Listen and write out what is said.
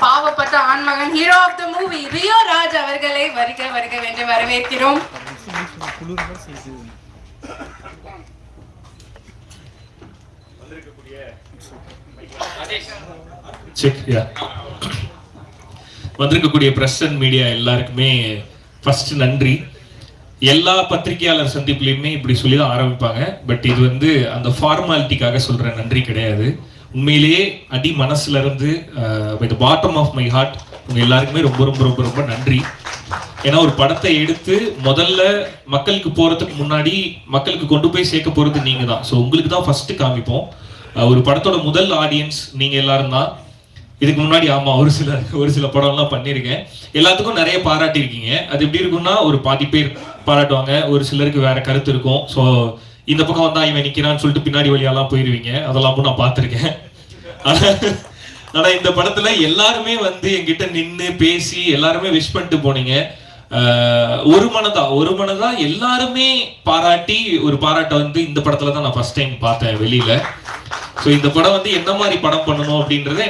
பாவப்பட்ட ஆண்மகன் hero of the movie Rio Raj அவர்களை வருக வருக என்று வரவேற்கிறோம். வந்திருக்கக்கூடிய பிரஸ் அண்ட் மீடியா எல்லாருக்குமே ஃபர்ஸ்ட் நன்றி. எல்லா பத்திரிகையாளர் சந்திப்புலையுமே இப்படி சொல்லி தான் ஆரம்பிப்பாங்க. பட் இது அந்த ஃபார்மாலிட்டிக்காக சொல்ற நன்றி கிடையாது. உண்மையிலேயே அடி மனசுல இருந்து by the bottom of my heart உங்க எல்லாருக்குமே ரொம்ப ரொம்ப ரொம்ப ரொம்ப நன்றி. ஏன்னா ஒரு படத்தை எடுத்து முதல்ல மக்களுக்கு போறதுக்கு முன்னாடி மக்களுக்கு கொண்டு போய் சேர்க்க போறது நீங்க தான். ஸோ உங்களுக்கு தான் ஃபர்ஸ்ட் காமிப்போம். ஒரு படத்தோட முதல் ஆடியன்ஸ் நீங்க எல்லாரும் தான். இதுக்கு முன்னாடி ஆமா ஒரு சில படம்லாம் பண்ணியிருக்கேன். எல்லாத்துக்கும் நிறைய பாராட்டியிருக்கீங்க. அது எப்படி இருக்கும்னா ஒரு பாதி பேர் பாராட்டுவாங்க, ஒரு சிலருக்கு வேற கருத்து இருக்கும். ஸோ இந்த பக்கம் வந்தா இவன் நிக்கிறான்னு சொல்லிட்டு பின்னாடி வழியெல்லாம் போயிருவீங்க. அதெல்லாம் நான் பார்த்துருக்கேன். ஆனா இந்த படத்துல எல்லாருமே என்கிட்ட நின்று பேசி எல்லாருமே விஷ் பண்ணிட்டு போனீங்க. ஒரு மனதா எல்லாருமே பாராட்டி ஒரு பாராட்டை இந்த படத்துல தான் நான் ஃபர்ஸ்ட் டைம் பார்த்தேன் வெளியில. ஸோ இந்த படம் என்ன மாதிரி படம் பண்ணணும் அப்படின்றத